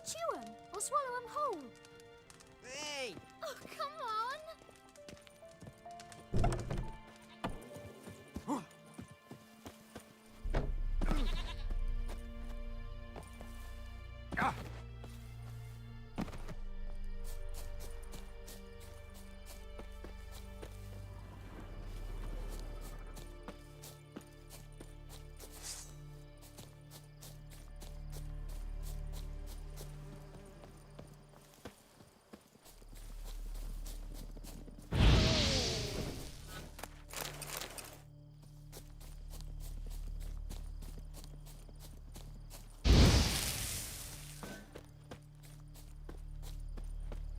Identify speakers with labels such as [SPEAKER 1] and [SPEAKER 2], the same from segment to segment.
[SPEAKER 1] Chew 'em or swallow 'em whole.
[SPEAKER 2] Hey!
[SPEAKER 1] Oh, come on!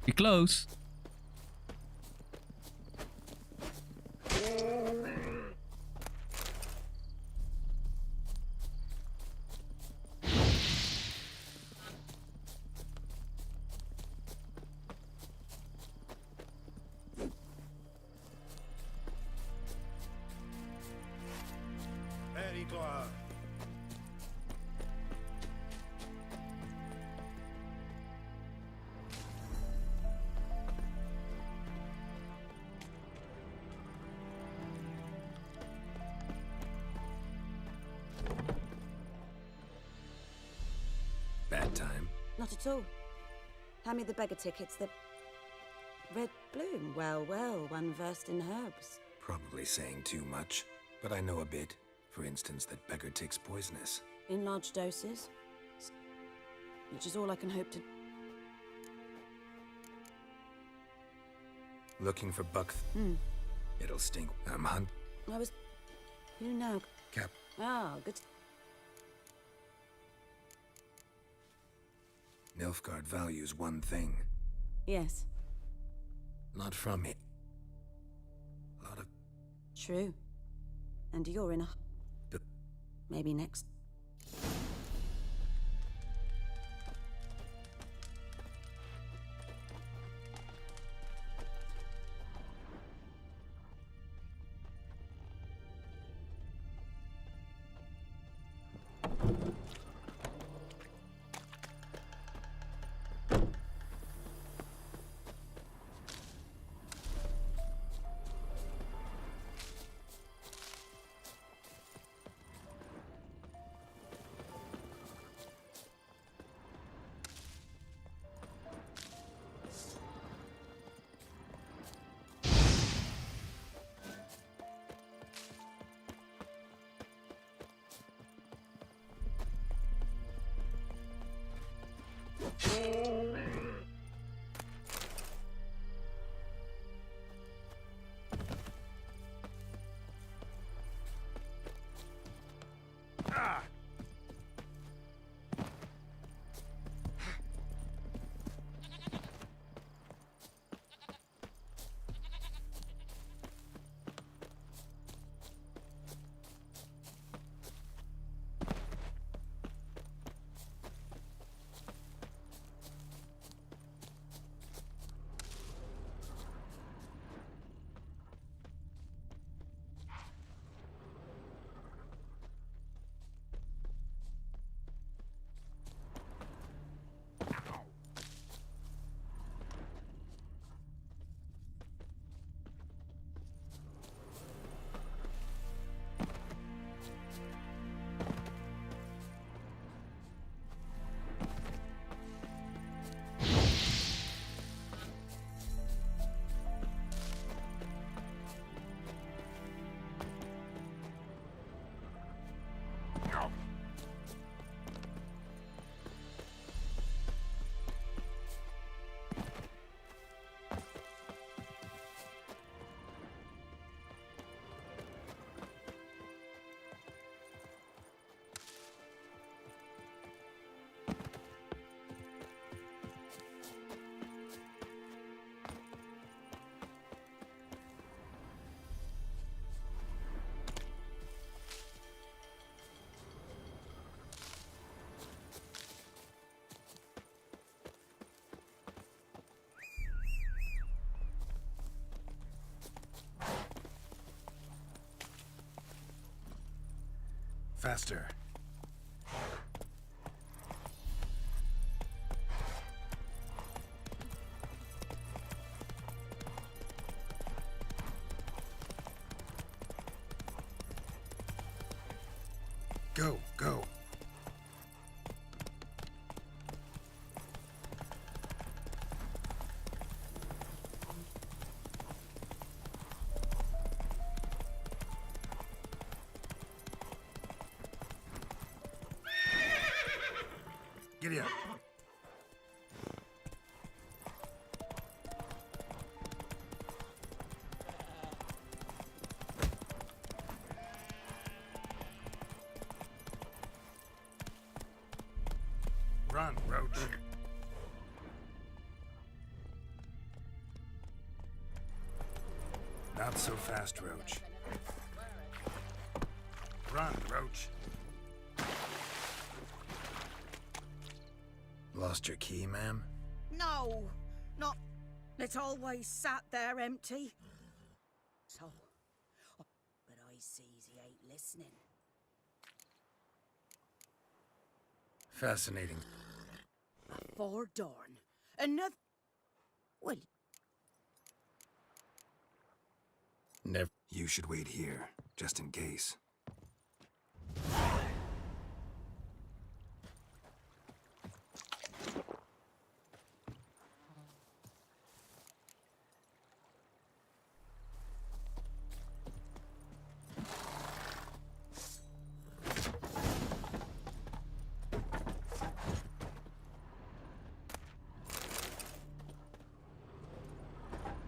[SPEAKER 3] Be close.
[SPEAKER 2] Very good.
[SPEAKER 4] Bad time?
[SPEAKER 5] Not at all. Hand me the beggar tickets, the red bloom. Well, well, one versed in herbs.
[SPEAKER 4] Probably saying too much, but I know a bit. For instance, that beggar tick's poisonous.
[SPEAKER 5] In large doses. Which is all I can hope to...
[SPEAKER 4] Looking for buck... It'll stink. I'm hunt...
[SPEAKER 5] I was... Who now?
[SPEAKER 4] Cap...
[SPEAKER 5] Ah, good...
[SPEAKER 4] Nilfgaard values one thing.
[SPEAKER 5] Yes,
[SPEAKER 4] Not from it. A lot of...
[SPEAKER 5] true. And you're in a...
[SPEAKER 4] B-
[SPEAKER 5] Maybe next...
[SPEAKER 4] Faster. Go, go. Giddy up. Run, Roach. Not so fast, Roach. Run, Roach. Lost your key, ma'am?
[SPEAKER 5] No, not. It always sat there empty. So, but I sees he ain't listening.
[SPEAKER 4] Fascinating.
[SPEAKER 5] Afore dawn, another. Well,
[SPEAKER 4] Never. You should wait here, just in case.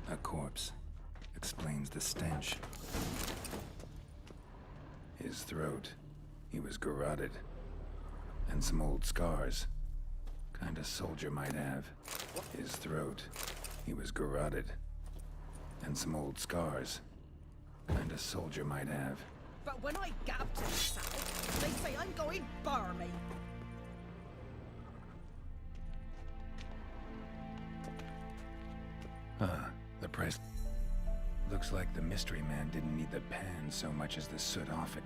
[SPEAKER 4] A corpse explains the stench. His throat, he was garroted. And some old scars. Kind of soldier might have. His throat, he was garroted. And some old scars. Kind of soldier might have.
[SPEAKER 5] but when I gab to myself, they say I'm going barmy.
[SPEAKER 4] The price. Looks like the mystery man didn't need the pan so much as the soot off it.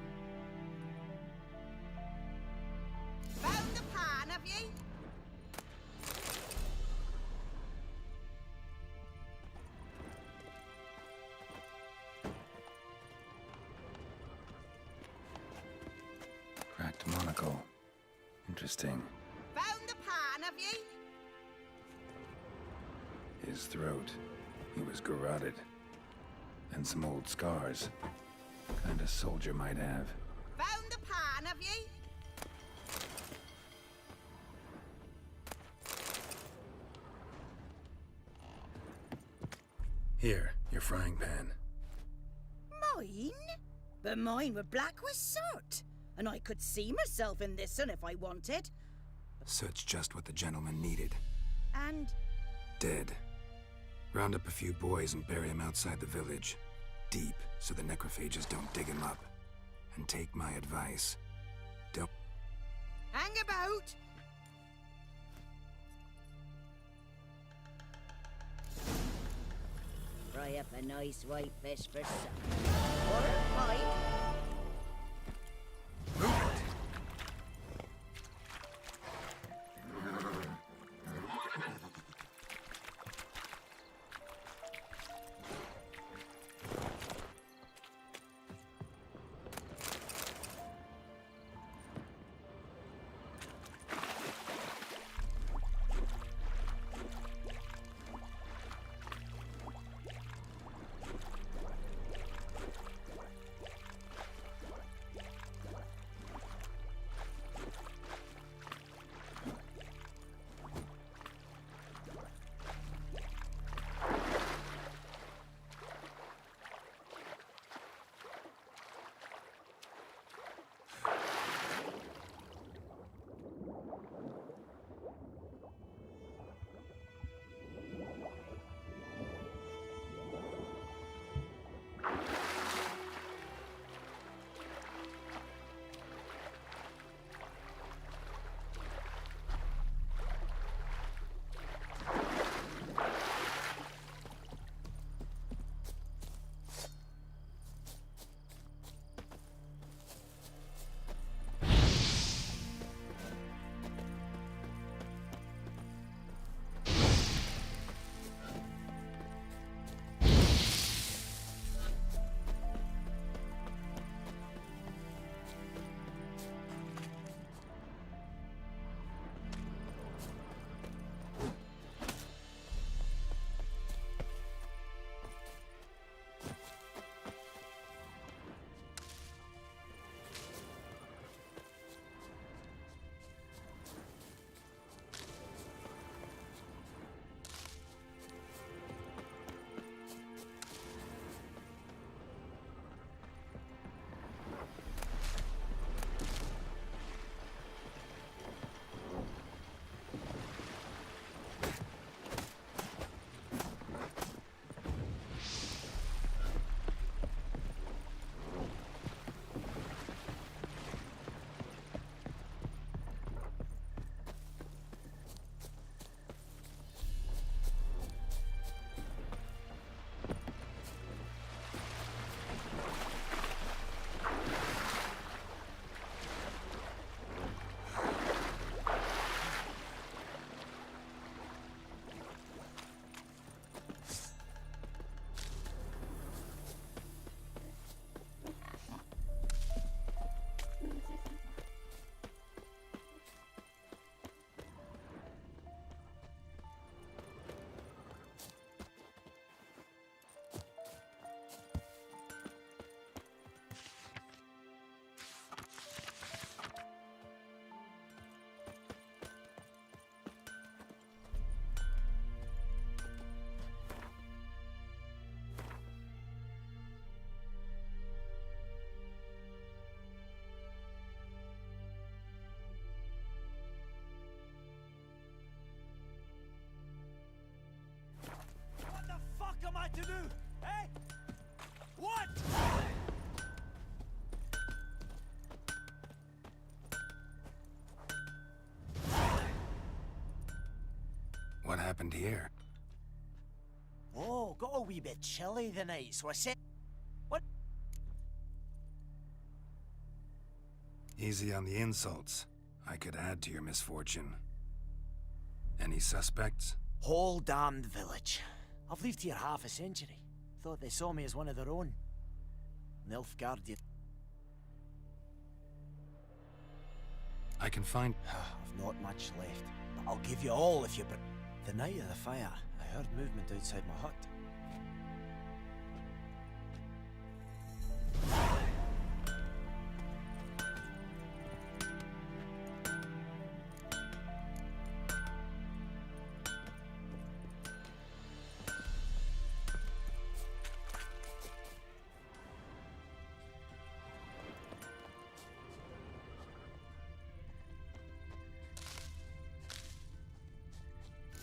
[SPEAKER 5] Found the pan, have ye?
[SPEAKER 4] Cracked monocle. Interesting.
[SPEAKER 5] Found the pan, have ye?
[SPEAKER 4] His throat, he was garroted. And some old scars. Kind of soldier might have.
[SPEAKER 5] Found the pan, have ye?
[SPEAKER 4] Here, your frying pan.
[SPEAKER 5] Mine? But mine were black with soot. And I could see myself in this one if I wanted.
[SPEAKER 4] Soot's just what the gentleman needed.
[SPEAKER 5] And
[SPEAKER 4] Dead. Round up a few boys and bury him outside the village. Deep, so the necrophages don't dig him up. And take my advice. Don't...
[SPEAKER 5] hang about. Fry up a nice white fish for supper. Or a pike.
[SPEAKER 4] Move it!
[SPEAKER 2] do? Eh? What?
[SPEAKER 4] What happened here?
[SPEAKER 6] Oh, got a wee bit chilly the night, so I said... What?
[SPEAKER 4] Easy on the insults. I could add to your misfortune. Any suspects?
[SPEAKER 6] Whole damned village. I've lived here half a century. Thought they saw me as one of their own. Nilfgaardian.
[SPEAKER 4] I can find...
[SPEAKER 6] I've not much left, but I'll give you all if you... The night of the fire, I heard movement outside my hut.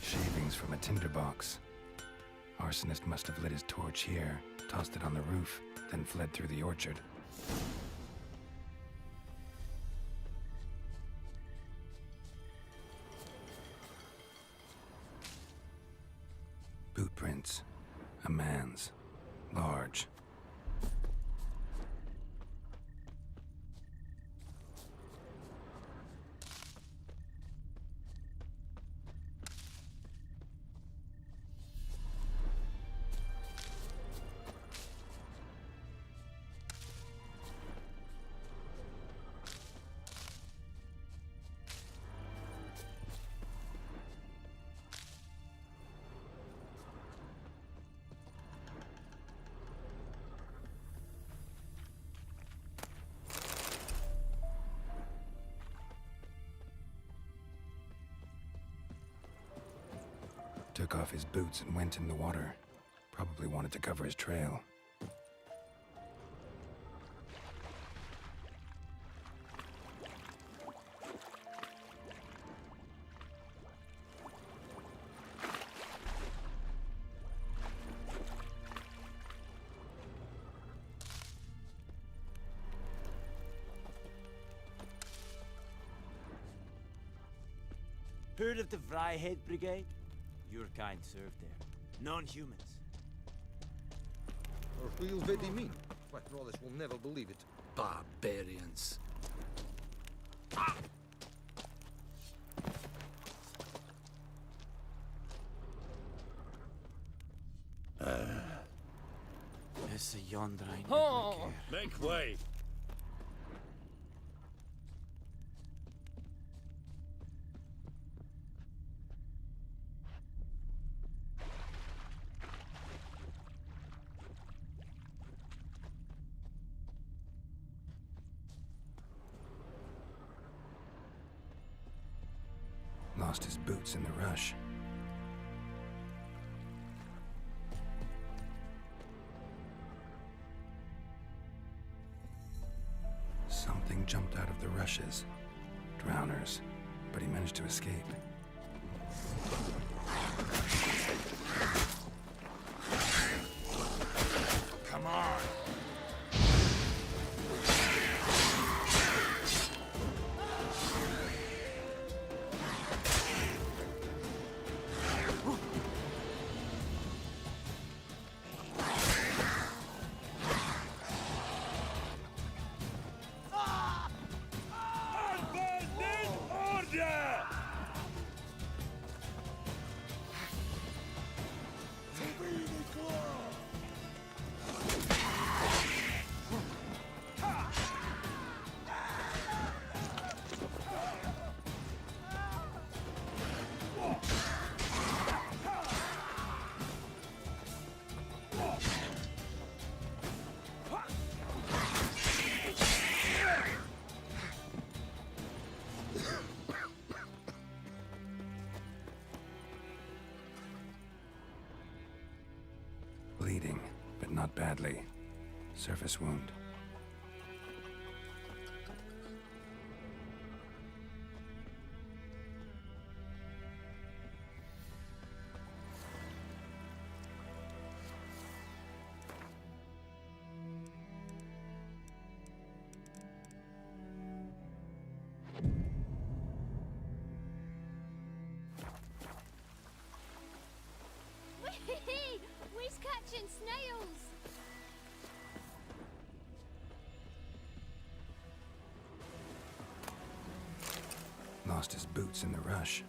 [SPEAKER 4] Shavings from a tinderbox. Arsonist must have lit his torch here, tossed it on the roof, then fled through the orchard. Boot prints. A man's. Large. Took off his boots and went in the water. Probably wanted to cover his trail.
[SPEAKER 6] Heard of the Vryhead Brigade? Your kind served there. Non-humans.
[SPEAKER 2] Or who will they mean? Why, Rollis will never believe it.
[SPEAKER 7] Barbarians.
[SPEAKER 6] It's a yonder I
[SPEAKER 1] Oh.
[SPEAKER 2] Make way!
[SPEAKER 4] Lost his boots in the rush. Something jumped out of the rushes. Drowners. But he managed to escape.
[SPEAKER 2] Come on!
[SPEAKER 4] Bleeding, but not badly. Surface wound.
[SPEAKER 1] catching snails.
[SPEAKER 4] Lost his boots in the rush.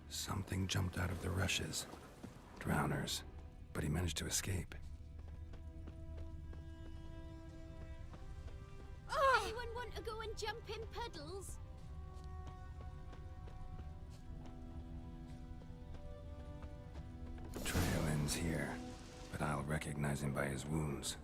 [SPEAKER 4] Something jumped out of the rushes. Drowners. But he managed to escape.
[SPEAKER 1] Anyone want to go and jump in puddles?
[SPEAKER 4] Trail ends here, but I'll recognize him by his wounds.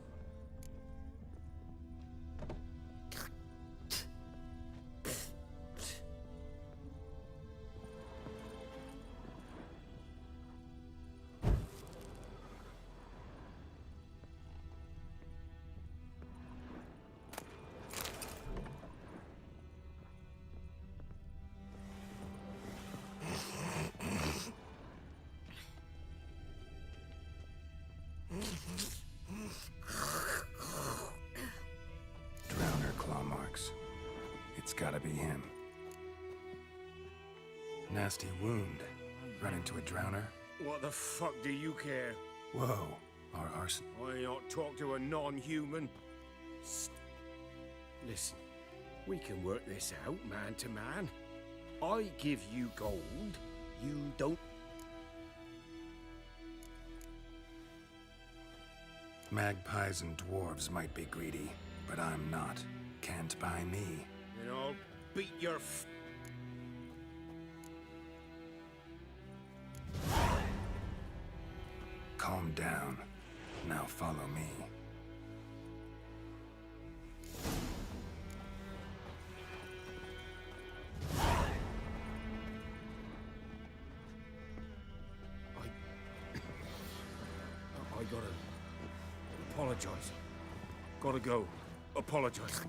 [SPEAKER 4] Drowner claw marks. It's gotta be him. Nasty wound. Run into a drowner?
[SPEAKER 2] What the fuck do you care?
[SPEAKER 4] Whoa. Our arson.
[SPEAKER 2] I not talk to a non-human. Listen, we can work this out man to man. I give you gold, you don't.
[SPEAKER 4] Magpies and dwarves might be greedy, but I'm not. Can't buy me.
[SPEAKER 2] And I'll beat your
[SPEAKER 4] Calm down. Now follow me.
[SPEAKER 2] I gotta apologize. Gotta go. Apologize.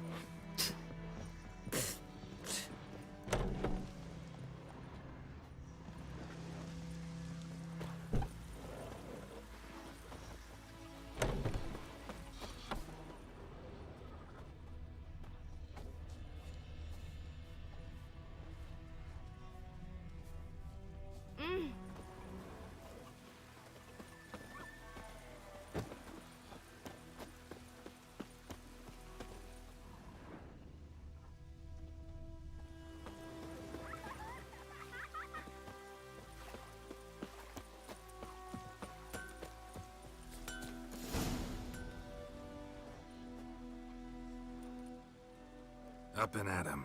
[SPEAKER 4] Up and at him.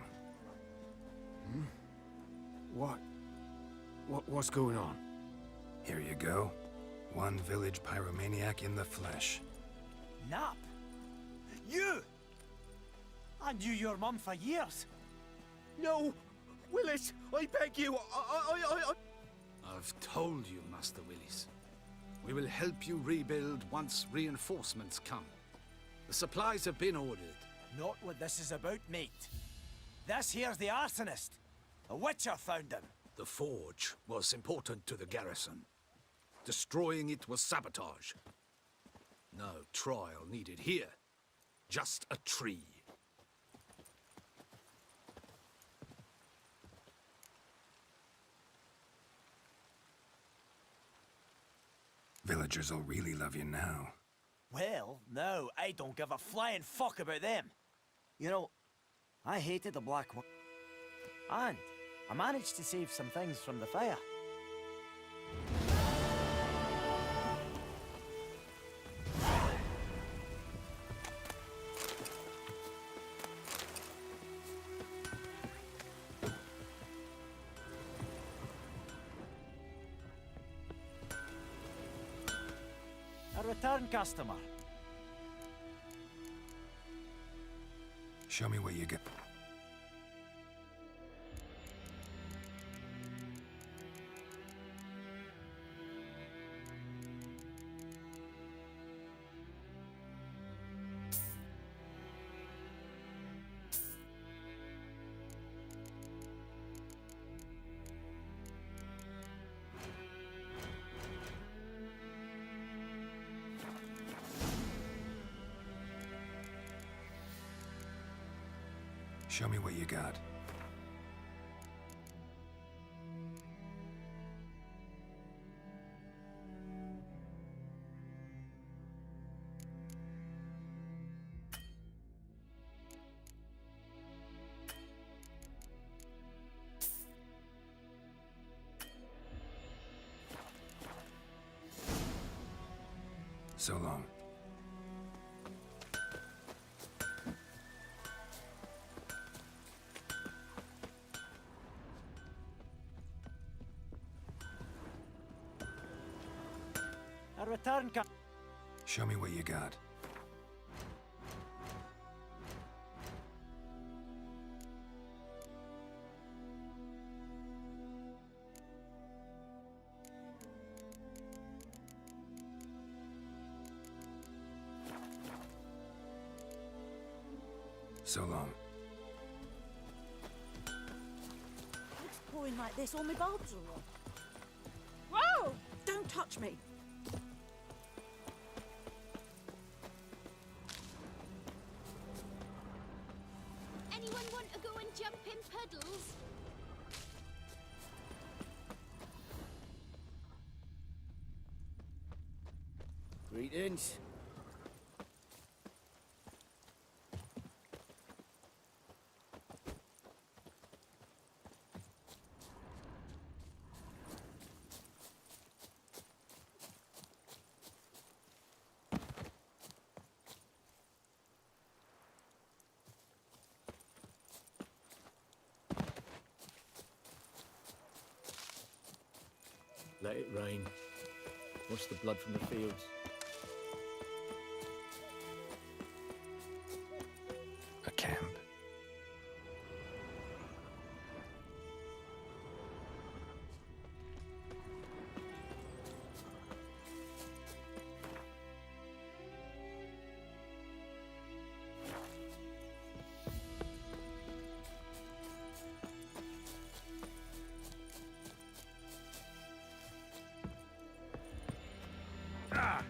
[SPEAKER 2] What's going on?
[SPEAKER 4] Here you go. One village pyromaniac in the flesh.
[SPEAKER 6] Nap? You! I knew your mum for years.
[SPEAKER 2] No! Willis, I beg you,
[SPEAKER 7] I've told you, Master Willis. We will help you rebuild once reinforcements come. The supplies have been ordered.
[SPEAKER 6] Not what this is about, mate. This here's the arsonist. A witcher found him.
[SPEAKER 7] The forge was important to the garrison. Destroying it was sabotage. No trial needed here. Just a tree.
[SPEAKER 4] Villagers will really love you now.
[SPEAKER 6] Well, no, I don't give a flying fuck about them. You know, I hated the Black One. And I managed to save some things from the fire. A return customer.
[SPEAKER 4] Show me what you got. Show me what you got. So long.
[SPEAKER 6] A return co-
[SPEAKER 4] Show me what you got. So long.
[SPEAKER 5] It's pouring like this, all my bulbs are on. Whoa! Don't touch me.
[SPEAKER 1] Anyone want to go and jump in puddles?
[SPEAKER 2] Greetings.
[SPEAKER 8] Let it rain. Wash the blood from the fields.
[SPEAKER 4] A camp.
[SPEAKER 2] Ah!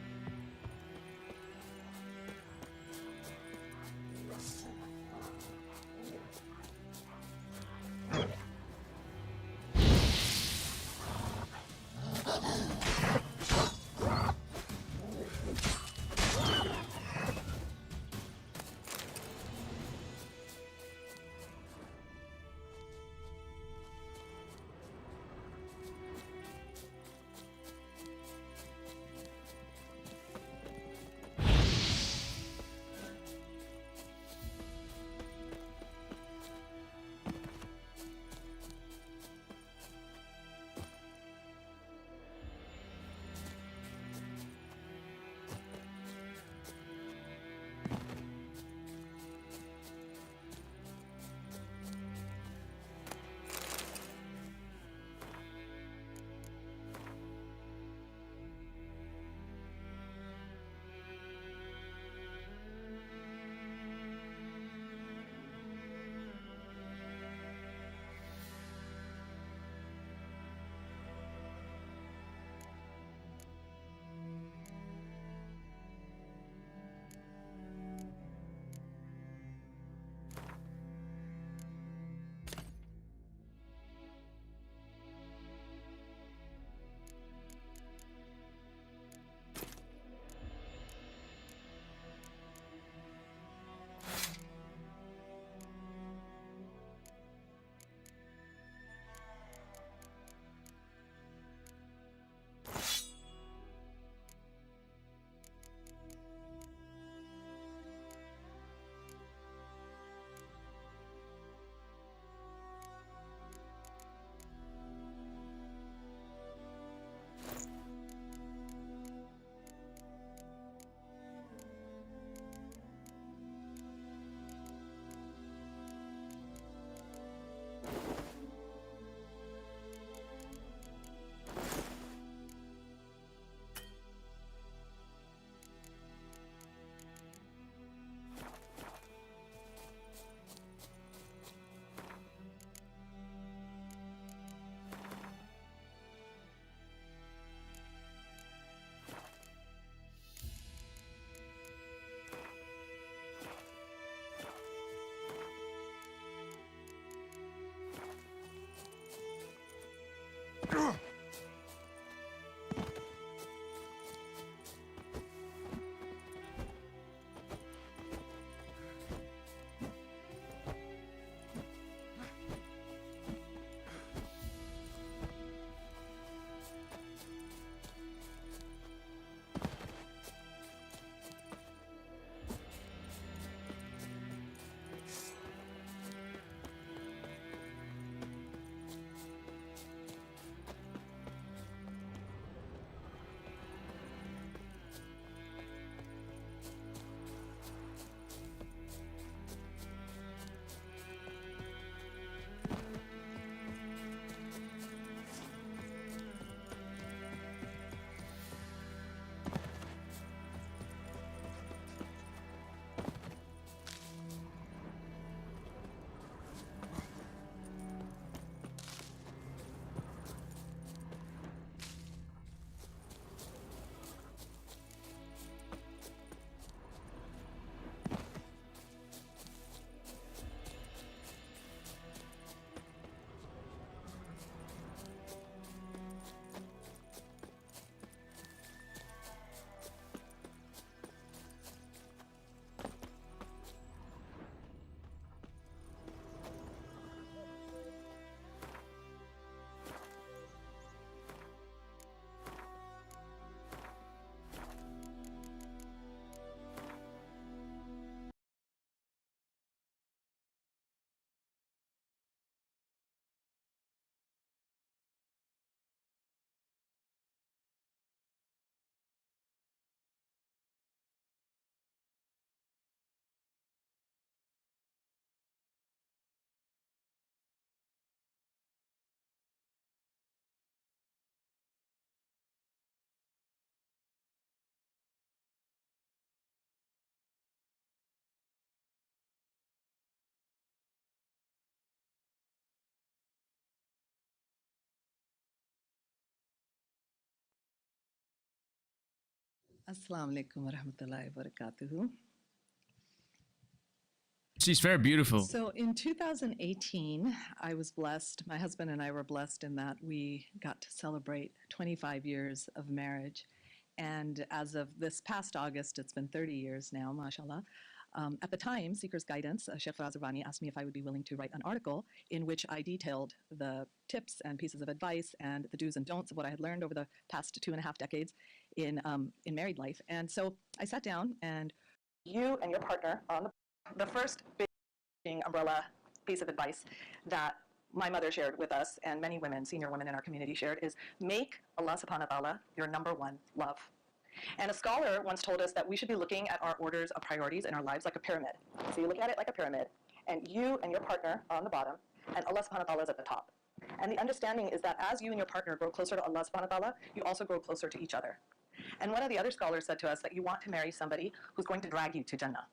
[SPEAKER 9] Assalamu alaikum warahmatullahi wabarakatuh.
[SPEAKER 3] She's very beautiful.
[SPEAKER 9] So in 2018, I was blessed, my husband and I were blessed in that we got to celebrate 25 years of marriage. And as of this past August, it's been 30 years now, mashallah. At the time, Seeker's Guidance, Sheikh Faraz Rabbani asked me if I would be willing to write an article in which I detailed the tips and pieces of advice and the do's and don'ts of what I had learned over the past 2.5 decades in married life. And so I sat down, and you and your partner are on the first big umbrella piece of advice that my mother shared with us, and many women, senior women in our community shared, is make Allah subhanahu wa ta'ala your number one love. And a scholar once told us that we should be looking at our orders of priorities in our lives like a pyramid. So you look at it like a pyramid, and you and your partner are on the bottom, and Allah subhanahu wa ta'ala is at the top. And the understanding is that as you and your partner grow closer to Allah subhanahu wa ta'ala, you also grow closer to each other. And one of the other scholars said to us that you want to marry somebody who's going to drag you to Jannah.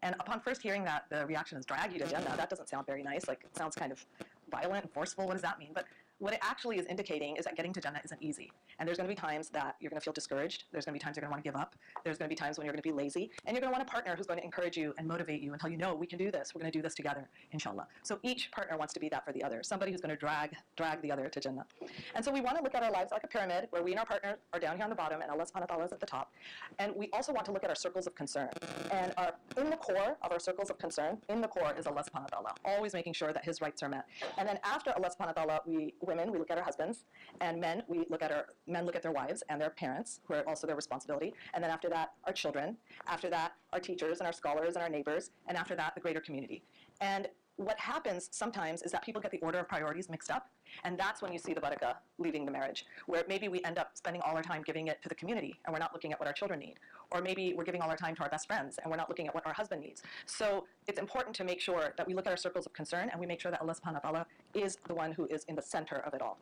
[SPEAKER 9] And upon first hearing that, the reaction is drag you to Jannah. That doesn't sound very nice. Like, it sounds kind of violent and forceful. What does that mean? But what it actually is indicating is that getting to Jannah isn't easy. And there's going to be times that you're going to feel discouraged. There's going to be times you're going to want to give up. There's going to be times when you're going to be lazy. And you're going to want a partner who's going to encourage you and motivate you and tell you, no, we can do this. We're going to do this together, inshallah. So each partner wants to be that for the other. Somebody who's going to drag the other to Jannah. And so we want to look at our lives like a pyramid, where we and our partner are down here on the bottom and Allah subhanahu wa ta'ala is at the top. And we also want to look at our circles of concern. And in the core of our circles of concern, in the core is Allah subhanahu wa ta'ala, always making sure that his rights are met. And then after Allah subhanahu wa ta'ala, women, we look at our husbands, and men look at their wives and their parents, who are also their responsibility. And then after that, our children. After that, our teachers and our scholars and our neighbors. And after that, the greater community. And what happens sometimes is that people get the order of priorities mixed up, and that's when you see the barakah leaving the marriage, where maybe we end up spending all our time giving it to the community, and we're not looking at what our children need. Or maybe we're giving all our time to our best friends, and we're not looking at what our husband needs. So it's important to make sure that we look at our circles of concern, and we make sure that Allah subhanahu wa ta'ala is the one who is in the center of it all.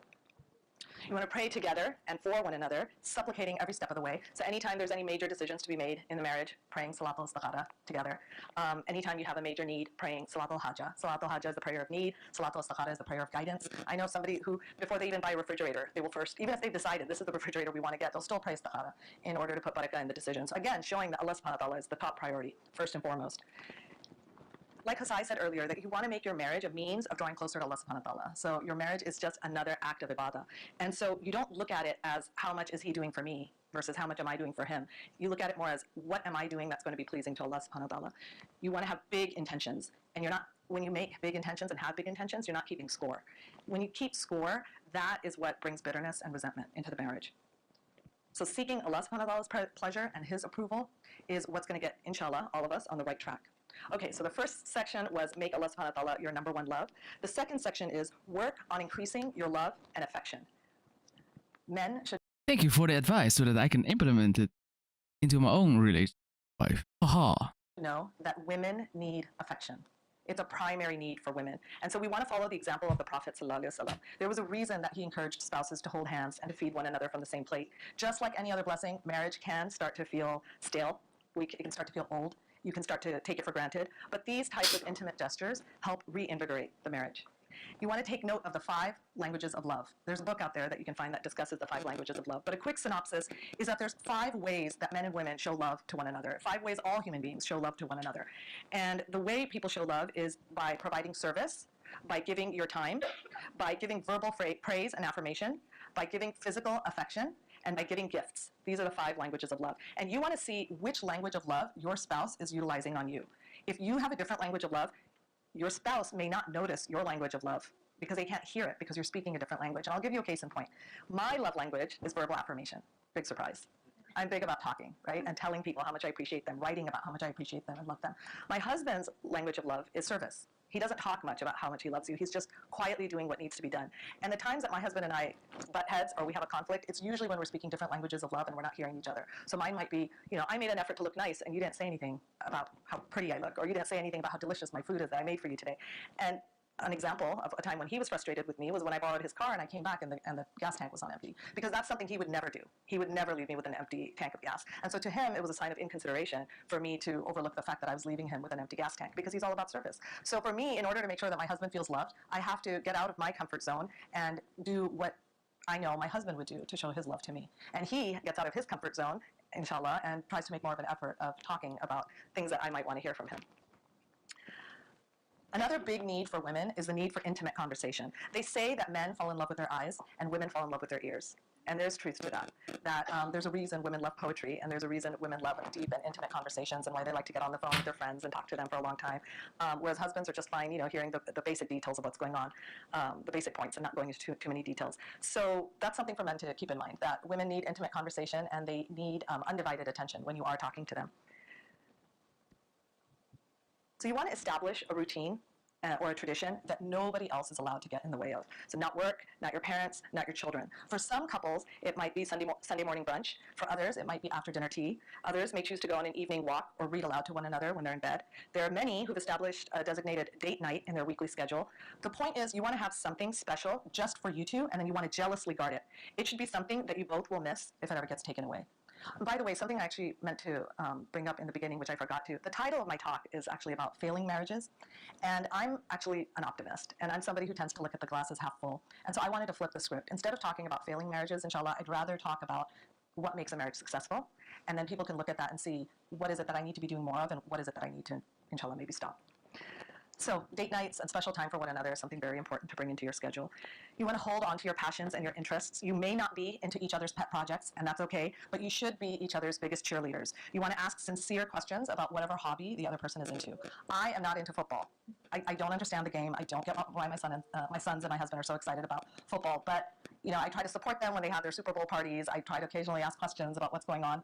[SPEAKER 9] You want to pray together and for one another, supplicating every step of the way. So anytime there's any major decisions to be made in the marriage, praying Salat al-Istikhara together. Anytime you have a major need, praying Salat al-Hajjah. Salat al-Hajjah is the prayer of need. Salat al-Istikhara is the prayer of guidance. I know somebody who, before they even buy a refrigerator, they will first, even if they've decided this is the refrigerator we want to get, they'll still pray Istikhara in order to put barakah in the decision. So again, showing that Allah subhanahu wa ta'ala is the top priority, first and foremost. Like Hasai said earlier, that you want to make your marriage a means of drawing closer to Allah subhanahu wa ta'ala. So your marriage is just another act of ibadah. And so you don't look at it as how much is he doing for me versus how much am I doing for him. You look at it more as what am I doing that's going to be pleasing to Allah subhanahu wa ta'ala. You want to have big intentions. And you're not, when you make big intentions and have big intentions, you're not keeping score. When you keep score, that is what brings bitterness and resentment into the marriage. So seeking Allah subhanahu wa ta'ala's pleasure and his approval is what's going to get, inshallah, all of us on the right track. Okay, so the first section was make Allah subhanahu wa ta'ala your number one love. The second section is work on increasing your love and affection. Men should...
[SPEAKER 3] Thank you for the advice so that I can implement it into my own relationship life. Aha.
[SPEAKER 9] know that women need affection. It's a primary need for women. And so we want to follow the example of the Prophet ﷺ. There was a reason that he encouraged spouses to hold hands and to feed one another from the same plate. Just like any other blessing, marriage can start to feel stale. It can start to feel old. You can start to take it for granted. But these types of intimate gestures help reinvigorate the marriage. You want to take note of the 5 languages of love. There's a book out there that you can find that discusses the 5 languages of love. But a quick synopsis is that there's 5 ways that men and women show love to one another. 5 ways all human beings show love to one another. And the way people show love is by providing service, by giving your time, by giving verbal praise and affirmation, by giving physical affection, and by giving gifts. These are the 5 languages of love. And you want to see which language of love your spouse is utilizing on you. If you have a different language of love, your spouse may not notice your language of love because they can't hear it because you're speaking a different language. And I'll give you a case in point. My love language is verbal affirmation. Big surprise. I'm big about talking, right? And telling people how much I appreciate them, writing about how much I appreciate them and love them. My husband's language of love is service. He doesn't talk much about how much he loves you. He's just quietly doing what needs to be done. And the times that my husband and I butt heads or we have a conflict, it's usually when we're speaking different languages of love and we're not hearing each other. So mine might be, I made an effort to look nice and you didn't say anything about how pretty I look, or you didn't say anything about how delicious my food is that I made for you today. And an example of a time when he was frustrated with me was when I borrowed his car and I came back and the gas tank was on empty. Because that's something he would never do. He would never leave me with an empty tank of gas. And so to him, it was a sign of inconsideration for me to overlook the fact that I was leaving him with an empty gas tank, because he's all about service. So for me, in order to make sure that my husband feels loved, I have to get out of my comfort zone and do what I know my husband would do to show his love to me. And he gets out of his comfort zone, inshallah, and tries to make more of an effort of talking about things that I might want to hear from him. Another big need for women is the need for intimate conversation. They say that men fall in love with their eyes and women fall in love with their ears. And there's truth to that. There's a reason women love poetry, and there's a reason women love deep and intimate conversations, and why they like to get on the phone with their friends and talk to them for a long time. Whereas husbands are just fine, hearing the basic details of what's going on, the basic points, and not going into too many details. So that's something for men to keep in mind, that women need intimate conversation, and they need undivided attention when you are talking to them. So you want to establish a routine or a tradition that nobody else is allowed to get in the way of. So not work, not your parents, not your children. For some couples, it might be Sunday morning brunch. For others, it might be after dinner tea. Others may choose to go on an evening walk or read aloud to one another when they're in bed. There are many who've established a designated date night in their weekly schedule. The point is, you want to have something special just for you two, and then you want to jealously guard it. It should be something that you both will miss if it ever gets taken away. By the way, something I actually meant to bring up in the beginning, which I forgot to. The title of my talk is actually about failing marriages. And I'm actually an optimist. And I'm somebody who tends to look at the glass as half full. And so I wanted to flip the script. Instead of talking about failing marriages, inshallah, I'd rather talk about what makes a marriage successful. And then people can look at that and see, what is it that I need to be doing more of, and what is it that I need to, inshallah, maybe stop. So date nights and special time for one another is something very important to bring into your schedule. You want to hold on to your passions and your interests. You may not be into each other's pet projects, and that's okay, but you should be each other's biggest cheerleaders. You want to ask sincere questions about whatever hobby the other person is into. I am not into football. I don't understand the game. I don't get why my sons and my husband are so excited about football, but I try to support them when they have their Super Bowl parties. I try to occasionally ask questions about what's going on.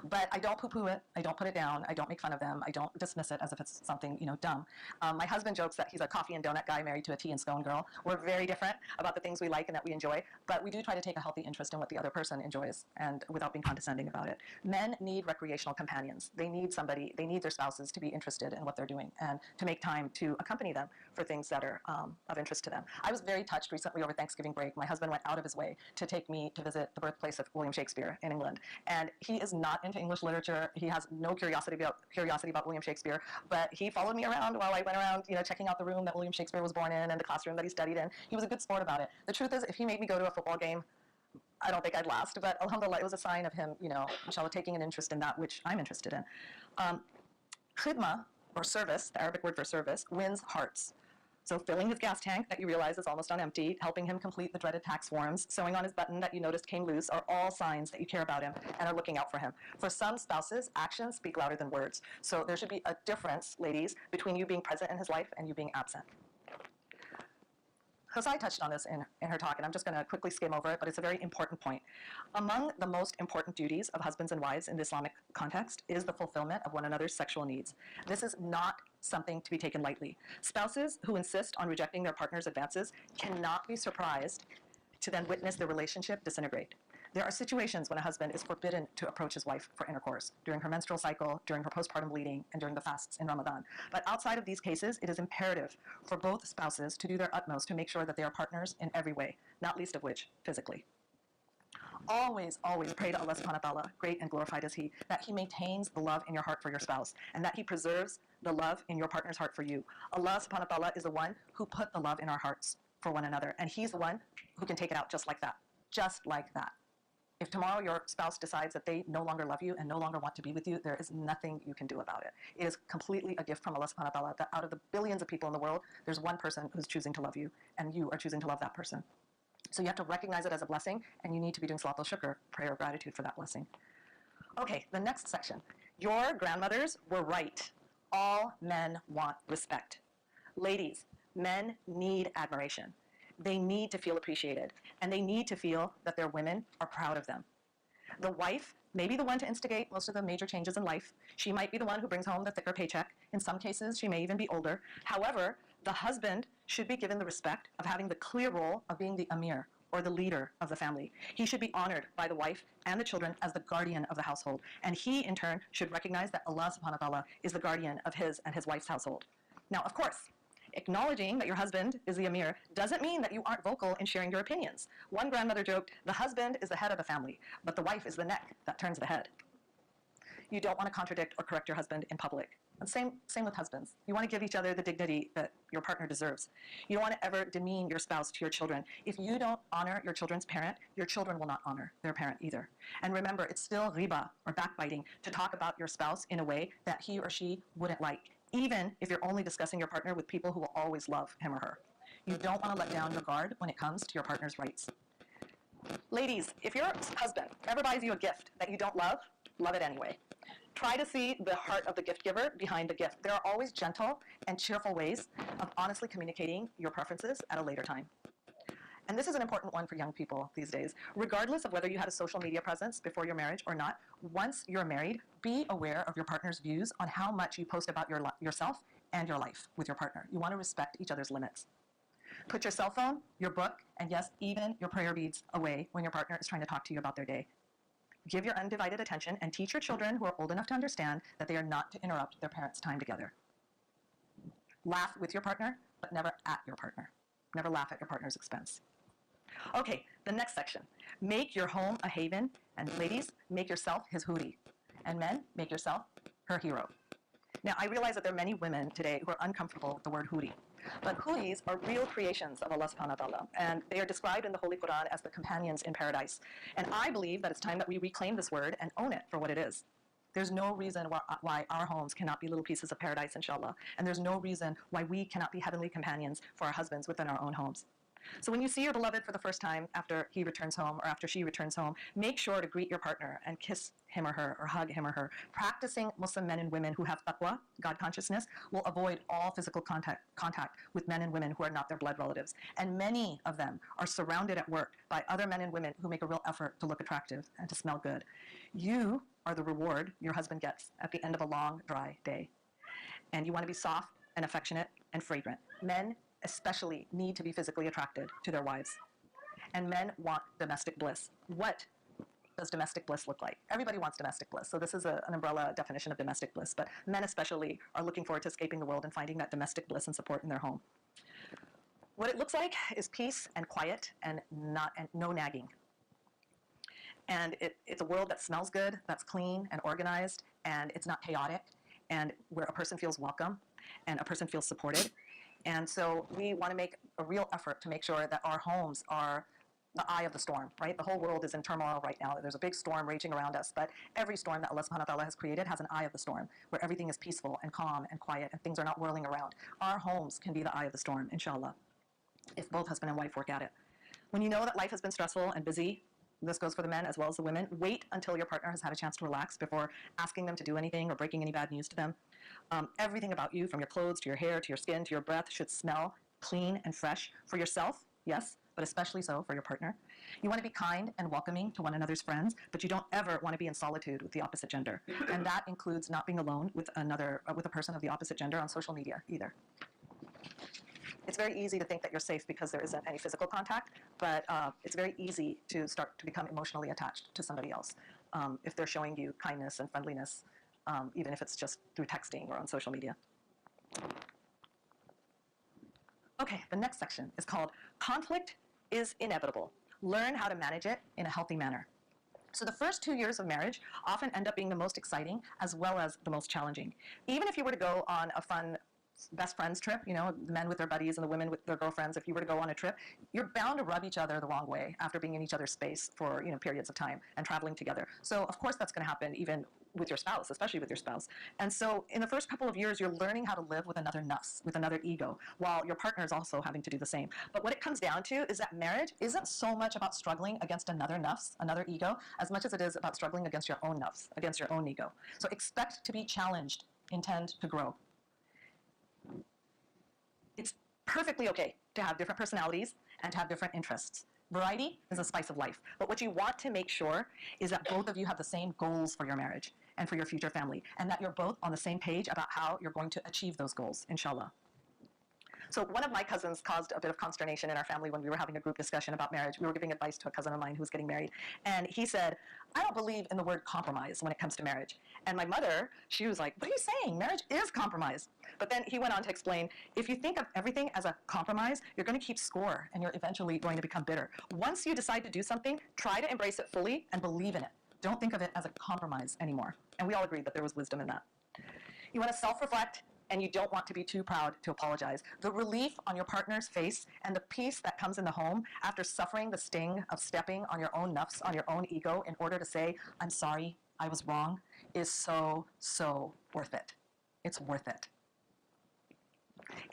[SPEAKER 9] But I don't poo-poo it. I don't put it down. I don't make fun of them. I don't dismiss it as if it's something, dumb. My husband jokes that he's a coffee and donut guy married to a tea and scone girl. We're very different about the things we like and that we enjoy, but we do try to take a healthy interest in what the other person enjoys, and without being condescending about it. Men need recreational companions. They need their spouses to be interested in what they're doing and to make time to accompany them for things that are of interest to them. I was very touched recently over Thanksgiving break. My husband went out of his way to take me to visit the birthplace of William Shakespeare in England, and he is not into English literature. He has no curiosity about William Shakespeare, but he followed me around while I went around, checking out the room that William Shakespeare was born in and the classroom that he studied in. He was a good sport about it. The truth is, if he made me go to a football game, I don't think I'd last, but alhamdulillah, it was a sign of him, inshallah, taking an interest in that which I'm interested in. Khidma, or service, the Arabic word for service, wins hearts. So filling his gas tank that you realize is almost on empty, helping him complete the dreaded tax forms, sewing on his button that you noticed came loose are all signs that you care about him and are looking out for him. For some spouses, actions speak louder than words. So there should be a difference, ladies, between you being present in his life and you being absent. Hosai touched on this in her talk, and I'm just going to quickly skim over it, but it's a very important point. Among the most important duties of husbands and wives in the Islamic context is the fulfillment of one another's sexual needs. This is not something to be taken lightly. Spouses who insist on rejecting their partner's advances cannot be surprised to then witness their relationship disintegrate. There are situations when a husband is forbidden to approach his wife for intercourse, during her menstrual cycle, during her postpartum bleeding, and during the fasts in Ramadan. But outside of these cases, it is imperative for both spouses to do their utmost to make sure that they are partners in every way, not least of which physically. Always, always pray to Allah subhanahu wa ta'ala, great and glorified is He, that He maintains the love in your heart for your spouse, and that He preserves the love in your partner's heart for you. Allah subhanahu wa ta'ala is the one who put the love in our hearts for one another, and He's the one who can take it out just like that. Just like that. If tomorrow your spouse decides that they no longer love you and no longer want to be with you, there is nothing you can do about it. It is completely a gift from Allah subhanahu wa ta'ala that out of the billions of people in the world, there's one person who's choosing to love you, and you are choosing to love that person. So you have to recognize it as a blessing, and you need to be doing salat al-shukr, prayer of gratitude for that blessing. Okay, the next section. Your grandmothers were right. All men want respect. Ladies, men need admiration. They need to feel appreciated, and they need to feel that their women are proud of them. The wife may be the one to instigate most of the major changes in life. She might be the one who brings home the thicker paycheck. In some cases, she may even be older. However, the husband should be given the respect of having the clear role of being the emir, or the leader of the family. He should be honored by the wife and the children as the guardian of the household. And he, in turn, should recognize that Allah subhanahu wa ta'ala is the guardian of his and his wife's household. Now, of course, acknowledging that your husband is the emir doesn't mean that you aren't vocal in sharing your opinions. One grandmother joked, the husband is the head of the family, but the wife is the neck that turns the head. You don't want to contradict or correct your husband in public. And same with husbands. You want to give each other the dignity that your partner deserves. You don't want to ever demean your spouse to your children. If you don't honor your children's parent, your children will not honor their parent either. And remember, it's still riba, or backbiting, to talk about your spouse in a way that he or she wouldn't like, even if you're only discussing your partner with people who will always love him or her. You don't want to let down your guard when it comes to your partner's rights. Ladies, if your husband ever buys you a gift that you don't love it anyway. Try to see the heart of the gift giver behind the gift. There are always gentle and cheerful ways of honestly communicating your preferences at a later time. And this is an important one for young people these days. Regardless of whether you had a social media presence before your marriage or not, once you're married, be aware of your partner's views on how much you post about yourself and your life with your partner. You want to respect each other's limits. Put your cell phone, your book, and yes, even your prayer beads away when your partner is trying to talk to you about their day. Give your undivided attention and teach your children who are old enough to understand that they are not to interrupt their parents' time together. Laugh with your partner, but never at your partner. Never laugh at your partner's expense. Okay, the next section. Make your home a haven, and ladies, make yourself his huri. And men, make yourself her hero. Now, I realize that there are many women today who are uncomfortable with the word huri. But huris are real creations of Allah subhanahu wa ta'ala, and they are described in the Holy Quran as the companions in paradise. And I believe that it's time that we reclaim this word and own it for what it is. There's no reason why our homes cannot be little pieces of paradise, inshallah. And there's no reason why we cannot be heavenly companions for our husbands within our own homes. So when you see your beloved for the first time after he returns home or after she returns home, make sure to greet your partner and kiss him or her or hug him or her. Practicing Muslim men and women who have taqwa, God consciousness, will avoid all physical contact with men and women who are not their blood relatives. And many of them are surrounded at work by other men and women who make a real effort to look attractive and to smell good. You are the reward your husband gets at the end of a long, dry day. And you want to be soft and affectionate and fragrant. Men especially need to be physically attracted to their wives. And men want domestic bliss. What does domestic bliss look like? Everybody wants domestic bliss. So this is an umbrella definition of domestic bliss. But men especially are looking forward to escaping the world and finding that domestic bliss and support in their home. What it looks like is peace and quiet and no nagging. And it's a world that smells good, that's clean and organized, and it's not chaotic, and where a person feels welcome and a person feels supported. And so we want to make a real effort to make sure that our homes are the eye of the storm, right? The whole world is in turmoil right now. There's a big storm raging around us, but every storm that Allah subhanahu wa ta'ala has created has an eye of the storm, where everything is peaceful and calm and quiet and things are not whirling around. Our homes can be the eye of the storm, inshallah, if both husband and wife work at it. When you know that life has been stressful and busy, this goes for the men as well as the women, wait until your partner has had a chance to relax before asking them to do anything or breaking any bad news to them. Everything about you, from your clothes to your hair to your skin to your breath, should smell clean and fresh for yourself, yes, but especially so for your partner. You want to be kind and welcoming to one another's friends, but you don't ever want to be in solitude with the opposite gender. And that includes not being alone with a person of the opposite gender on social media either. It's very easy to think that you're safe because there isn't any physical contact, but it's very easy to start to become emotionally attached to somebody else if they're showing you kindness and friendliness, even if it's just through texting or on social media. Okay, the next section is called Conflict is Inevitable. Learn how to manage it in a healthy manner. So the first 2 years of marriage often end up being the most exciting as well as the most challenging. Even if you were to go on a fun best friends trip, you know, the men with their buddies and the women with their girlfriends, if you were to go on a trip, you're bound to rub each other the wrong way after being in each other's space for, you know, periods of time and traveling together. So of course that's going to happen even with your spouse, especially with your spouse. And so in the first couple of years, you're learning how to live with another nafs, with another ego, while your partner is also having to do the same. But what it comes down to is that marriage isn't so much about struggling against another nafs, another ego, as much as it is about struggling against your own nafs, against your own ego. So expect to be challenged, intend to grow. It's perfectly okay to have different personalities and to have different interests. Variety is a spice of life. But what you want to make sure is that both of you have the same goals for your marriage and for your future family, and that you're both on the same page about how you're going to achieve those goals, inshallah. So one of my cousins caused a bit of consternation in our family when we were having a group discussion about marriage. We were giving advice to a cousin of mine who was getting married. And he said, I don't believe in the word compromise when it comes to marriage. And my mother, she was like, what are you saying? Marriage is compromise. But then he went on to explain, if you think of everything as a compromise, you're going to keep score and you're eventually going to become bitter. Once you decide to do something, try to embrace it fully and believe in it. Don't think of it as a compromise anymore. And we all agreed that there was wisdom in that. You want to self-reflect, and you don't want to be too proud to apologize. The relief on your partner's face and the peace that comes in the home after suffering the sting of stepping on your own nuffs, on your own ego, in order to say, I'm sorry, I was wrong, is so, so worth it. It's worth it.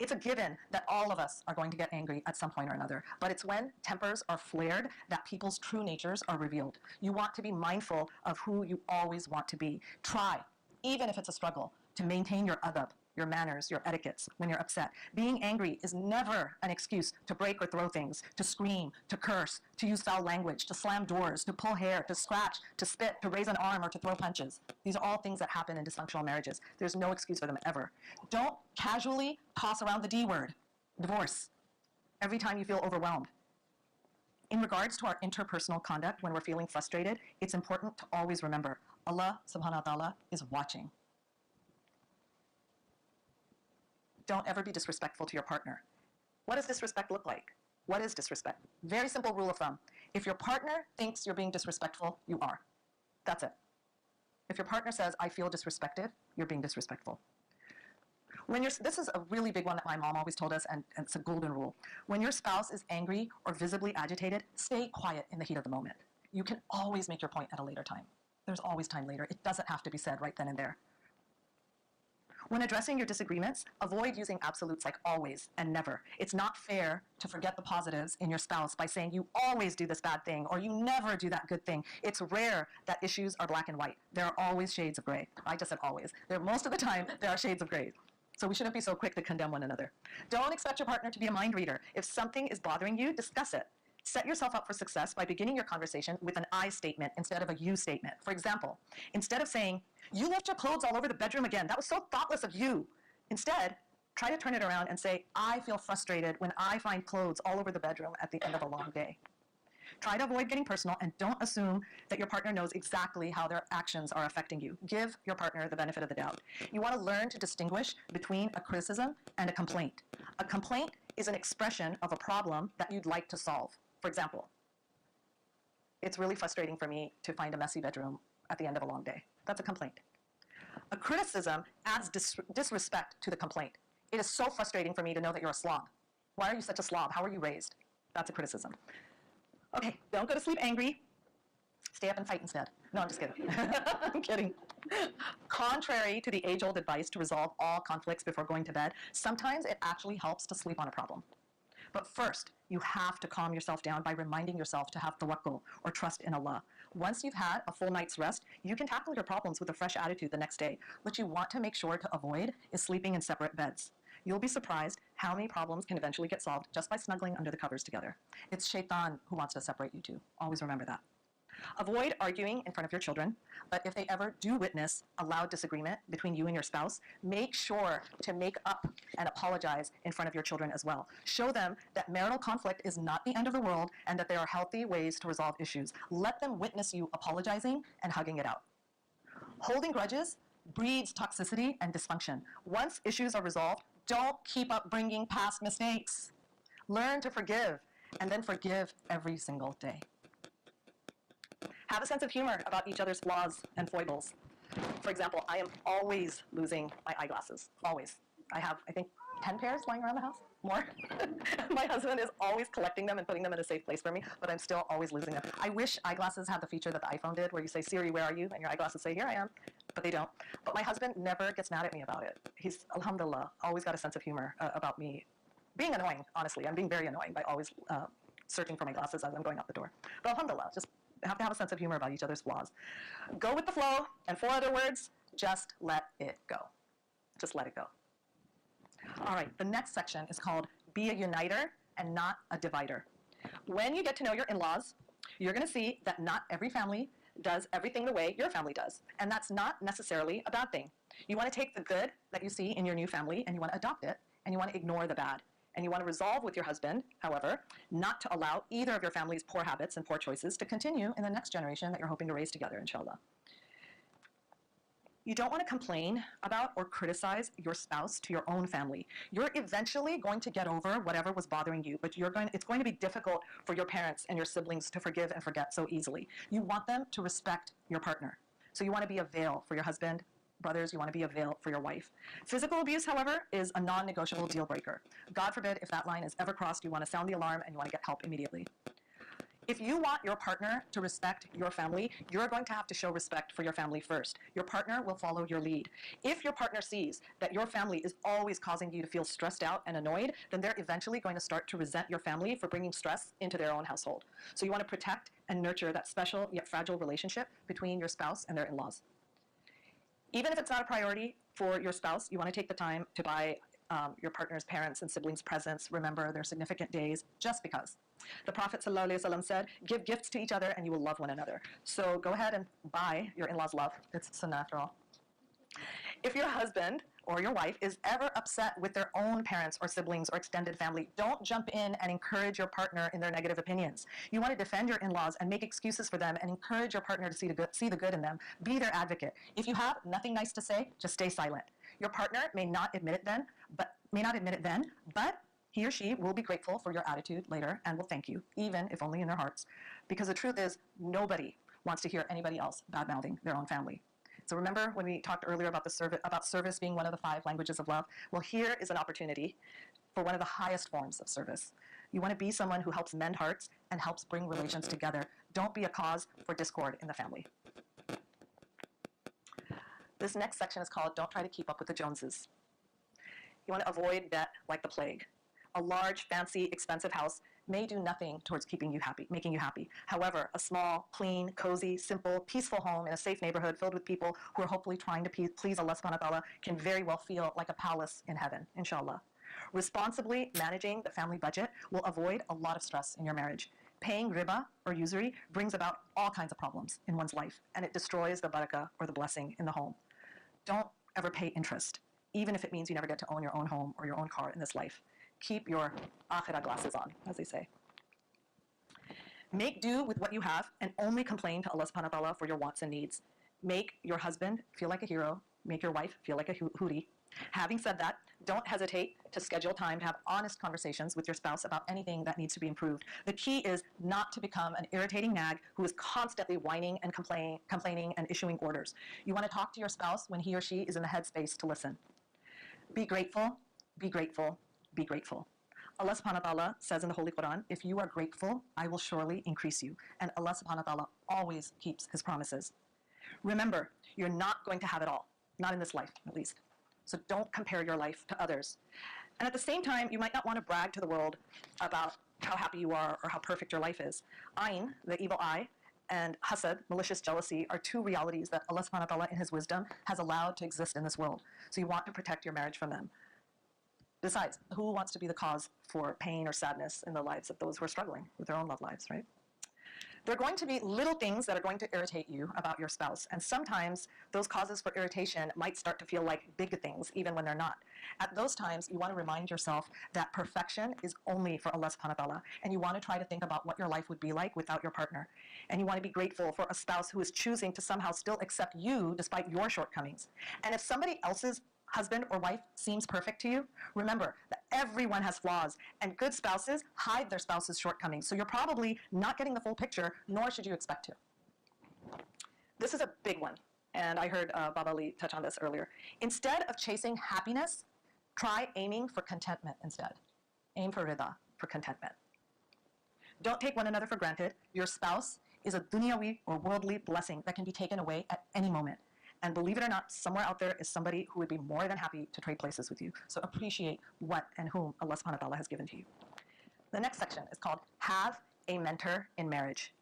[SPEAKER 9] It's a given that all of us are going to get angry at some point or another, but it's when tempers are flared that people's true natures are revealed. You want to be mindful of who you always want to be. Try, even if it's a struggle, to maintain your adab, your manners, your etiquettes when you're upset. Being angry is never an excuse to break or throw things, to scream, to curse, to use foul language, to slam doors, to pull hair, to scratch, to spit, to raise an arm, or to throw punches. These are all things that happen in dysfunctional marriages. There's no excuse for them ever. Don't casually toss around the D word, divorce, every time you feel overwhelmed. In regards to our interpersonal conduct when we're feeling frustrated, it's important to always remember Allah subhanahu wa ta'ala is watching. Don't ever be disrespectful to your partner. What does disrespect look like? What is disrespect? Very simple rule of thumb. If your partner thinks you're being disrespectful, you are. That's it. If your partner says, I feel disrespected, you're being disrespectful. This is a really big one that my mom always told us, and it's a golden rule. When your spouse is angry or visibly agitated, stay quiet in the heat of the moment. You can always make your point at a later time. There's always time later. It doesn't have to be said right then and there. When addressing your disagreements, avoid using absolutes like always and never. It's not fair to forget the positives in your spouse by saying you always do this bad thing or you never do that good thing. It's rare that issues are black and white. There are always shades of gray. I just said always. Most of the time, there are shades of gray. So we shouldn't be so quick to condemn one another. Don't expect your partner to be a mind reader. If something is bothering you, discuss it. Set yourself up for success by beginning your conversation with an I statement instead of a you statement. For example, instead of saying, you left your clothes all over the bedroom again, that was so thoughtless of you. Instead, try to turn it around and say, I feel frustrated when I find clothes all over the bedroom at the end of a long day. Try to avoid getting personal and don't assume that your partner knows exactly how their actions are affecting you. Give your partner the benefit of the doubt. You want to learn to distinguish between a criticism and a complaint. A complaint is an expression of a problem that you'd like to solve. For example, it's really frustrating for me to find a messy bedroom at the end of a long day. That's a complaint. A criticism adds disrespect to the complaint. It is so frustrating for me to know that you're a slob. Why are you such a slob? How were you raised? That's a criticism. Okay, don't go to sleep angry. Stay up and fight instead. No, I'm just kidding. I'm kidding. Contrary to the age-old advice to resolve all conflicts before going to bed, sometimes it actually helps to sleep on a problem. But first, you have to calm yourself down by reminding yourself to have tawakkul, or trust in Allah. Once you've had a full night's rest, you can tackle your problems with a fresh attitude the next day. What you want to make sure to avoid is sleeping in separate beds. You'll be surprised how many problems can eventually get solved just by snuggling under the covers together. It's shaitan who wants to separate you two. Always remember that. Avoid arguing in front of your children, but if they ever do witness a loud disagreement between you and your spouse, make sure to make up and apologize in front of your children as well. Show them that marital conflict is not the end of the world and that there are healthy ways to resolve issues. Let them witness you apologizing and hugging it out. Holding grudges breeds toxicity and dysfunction. Once issues are resolved, don't keep up bringing past mistakes. Learn to forgive and then forgive every single day. Have a sense of humor about each other's flaws and foibles. For example, I am always losing my eyeglasses, always. I have, I think, 10 pairs lying around the house, more. My husband is always collecting them and putting them in a safe place for me, but I'm still always losing them. I wish eyeglasses had the feature that the iPhone did, where you say, Siri, where are you? And your eyeglasses say, here I am, but they don't. But my husband never gets mad at me about it. He's, alhamdulillah, always got a sense of humor about me being annoying, honestly. I'm being very annoying by always searching for my glasses as I'm going out the door. But alhamdulillah, just have to have a sense of humor about each other's flaws. Go with the flow, and 4 other words, just let it go. Just let it go. All right, the next section is called Be a Uniter and Not a Divider. When you get to know your in-laws, you're going to see that not every family does everything the way your family does, and that's not necessarily a bad thing. You want to take the good that you see in your new family, and you want to adopt it, and you want to ignore the bad. And you want to resolve with your husband, however, not to allow either of your family's poor habits and poor choices to continue in the next generation that you're hoping to raise together, inshallah. You don't want to complain about or criticize your spouse to your own family. You're eventually going to get over whatever was bothering you, but it's going to be difficult for your parents and your siblings to forgive and forget so easily. You want them to respect your partner. So you want to be a veil for your husband,
[SPEAKER 10] brothers, you want to be a veil for your wife. Physical abuse, however, is a non-negotiable deal breaker. God forbid if that line is ever crossed, you want to sound the alarm and you want to get help immediately. If you want your partner to respect your family, you're going to have to show respect for your family first. Your partner will follow your lead. If your partner sees that your family is always causing you to feel stressed out and annoyed, then they're eventually going to start to resent your family for bringing stress into their own household. So you want to protect and nurture that special yet fragile relationship between your spouse and their in-laws. Even if it's not a priority for your spouse, you want to take the time to buy your partner's parents and siblings presents, remember their significant days, just because. The Prophet ﷺ said, give gifts to each other and you will love one another. So go ahead and buy your in-laws love. It's sunnah after all. If your husband or your wife is ever upset with their own parents or siblings or extended family, don't jump in and encourage your partner in their negative opinions. You want to defend your in-laws and make excuses for them and encourage your partner to see the good in them. Be their advocate. If you have nothing nice to say, just stay silent. Your partner may not admit it then, but he or she will be grateful for your attitude later and will thank you, even if only in their hearts. Because the truth is, nobody wants to hear anybody else bad-mouthing their own family. So remember when we talked earlier about service being one of the 5 languages of love? Well, here is an opportunity for one of the highest forms of service. You want to be someone who helps mend hearts and helps bring relations together. Don't be a cause for discord in the family. This next section is called Don't Try to Keep Up with the Joneses. You want to avoid debt like the plague. A large, fancy, expensive house may do nothing towards making you happy. However, a small, clean, cozy, simple, peaceful home in a safe neighborhood filled with people who are hopefully trying to please Allah subhanahu wa ta'ala can very well feel like a palace in heaven, inshallah. Responsibly managing the family budget will avoid a lot of stress in your marriage. Paying riba or usury brings about all kinds of problems in one's life, and it destroys the barakah or the blessing in the home. Don't ever pay interest, even if it means you never get to own your own home or your own car in this life. Keep your akhirah glasses on, as they say. Make do with what you have and only complain to Allah subhanahu wa ta'ala for your wants and needs. Make your husband feel like a hero. Make your wife feel like a hootie. Having said that, don't hesitate to schedule time to have honest conversations with your spouse about anything that needs to be improved. The key is not to become an irritating nag who is constantly whining and complaining and issuing orders. You want to talk to your spouse when he or she is in the headspace to listen. Be grateful, be grateful, be grateful. Allah subhanahu wa ta'ala says in the Holy Quran, if you are grateful, I will surely increase you. And Allah subhanahu wa ta'ala always keeps his promises. Remember, you're not going to have it all. Not in this life, at least. So don't compare your life to others. And at the same time, you might not want to brag to the world about how happy you are or how perfect your life is. Ayn, the evil eye, and hasad, malicious jealousy, are 2 realities that Allah subhanahu wa ta'ala in his wisdom has allowed to exist in this world. So you want to protect your marriage from them. Besides, who wants to be the cause for pain or sadness in the lives of those who are struggling with their own love lives, right? There are going to be little things that are going to irritate you about your spouse, and sometimes those causes for irritation might start to feel like big things, even when they're not. At those times, you want to remind yourself that perfection is only for Allah subhanahu wa ta'ala, and you want to try to think about what your life would be like without your partner. And you want to be grateful for a spouse who is choosing to somehow still accept you despite your shortcomings. And if somebody else's husband or wife seems perfect to you, remember that everyone has flaws, and good spouses hide their spouse's shortcomings. So you're probably not getting the full picture, nor should you expect to. This is a big one, and I heard Baba Ali touch on this earlier. Instead of chasing happiness, try aiming for contentment instead. Aim for rida, for contentment. Don't take one another for granted. Your spouse is a dunyawi or worldly blessing that can be taken away at any moment. And believe it or not, somewhere out there is somebody who would be more than happy to trade places with you. So appreciate what and whom Allah subhanahu wa ta'ala has given to you. The next section is called Have a Mentor in Marriage.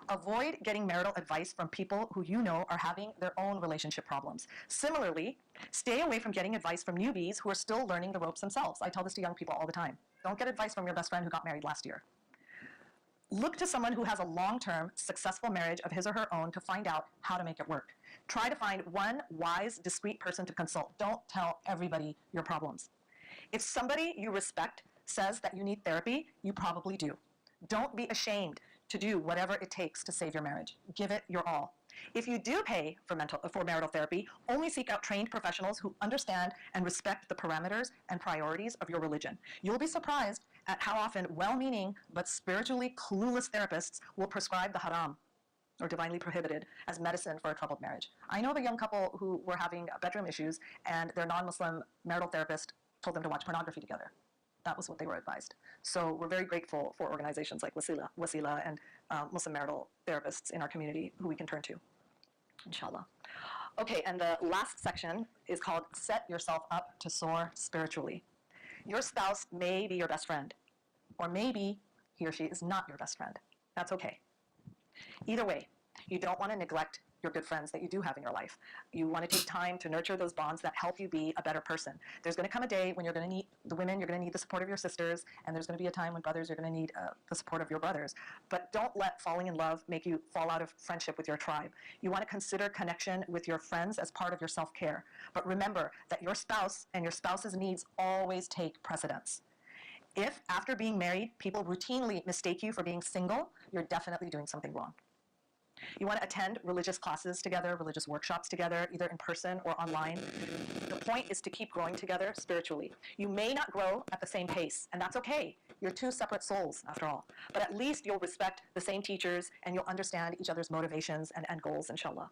[SPEAKER 10] Avoid getting marital advice from people who you know are having their own relationship problems. Similarly, stay away from getting advice from newbies who are still learning the ropes themselves. I tell this to young people all the time. Don't get advice from your best friend who got married last year. Look to someone who has a long-term, successful marriage of his or her own to find out how to make it work. Try to find one wise, discreet person to consult. Don't tell everybody your problems. If somebody you respect says that you need therapy, you probably do. Don't be ashamed to do whatever it takes to save your marriage. Give it your all. If you do pay for marital therapy, only seek out trained professionals who understand and respect the parameters and priorities of your religion. You'll be surprised at how often well-meaning but spiritually clueless therapists will prescribe the haram or divinely prohibited as medicine for a troubled marriage. I know of a young couple who were having bedroom issues, and their non-Muslim marital therapist told them to watch pornography together. That was what they were advised. So we're very grateful for organizations like Wasila and Muslim marital therapists in our community who we can turn to, inshallah. Okay, and the last section is called Set Yourself Up to Soar Spiritually. Your spouse may be your best friend, or maybe he or she is not your best friend. That's okay. Either way, you don't want to neglect your good friends that you do have in your life. You want to take time to nurture those bonds that help you be a better person. There's going to come a day when you're going to need the women, you're going to need the support of your sisters, and there's going to be a time when brothers, you're going to need the support of your brothers. But don't let falling in love make you fall out of friendship with your tribe. You want to consider connection with your friends as part of your self-care. But remember that your spouse and your spouse's needs always take precedence. If, after being married, people routinely mistake you for being single, you're definitely doing something wrong. You want to attend religious classes together, religious workshops together, either in person or online. The point is to keep growing together spiritually. You may not grow at the same pace, and that's okay. You're two separate souls, after all. But at least you'll respect the same teachers, and you'll understand each other's motivations and end goals, inshallah.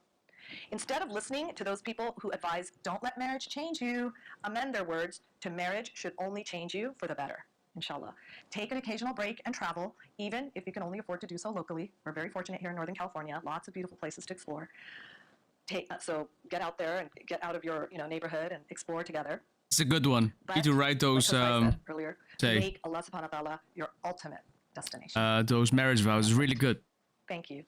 [SPEAKER 10] Instead of listening to those people who advise, don't let marriage change you, amend their words to marriage should only change you for the better. Inshallah. Take an occasional break and travel, even if you can only afford to do so locally. We're very fortunate here in Northern California, lots of beautiful places to explore. So get out there and get out of your neighborhood and explore together.
[SPEAKER 3] It's a good one.
[SPEAKER 10] But,
[SPEAKER 3] Need to write those
[SPEAKER 10] like I said earlier,
[SPEAKER 3] say
[SPEAKER 10] make Allah subhanahu wa ta'ala your ultimate destination.
[SPEAKER 3] those marriage vows. Really good.
[SPEAKER 10] Thank you.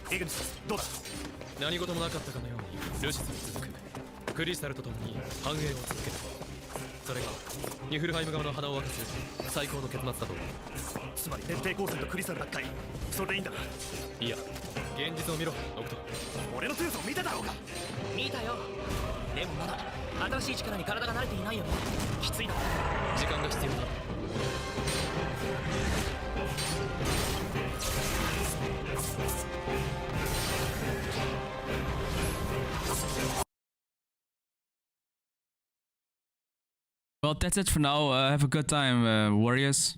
[SPEAKER 11] イグニス、どうだ。何事もなかったかのようにルシスに続く。クリスタルと共に繁栄を続ける。それがニフルハイム側の鼻を沸かす最高の結末だと思う。つまり徹底抗戦とクリスタル奪回、それでいいんだな。いや、現実を見ろ、ノクト。俺の強さを見てたろうか。
[SPEAKER 12] 見たよ。でもまだ新しい力に体が慣れていないよね。
[SPEAKER 11] きついな。時間が必要だ。
[SPEAKER 3] Well, that's it for now. Have a good time, warriors.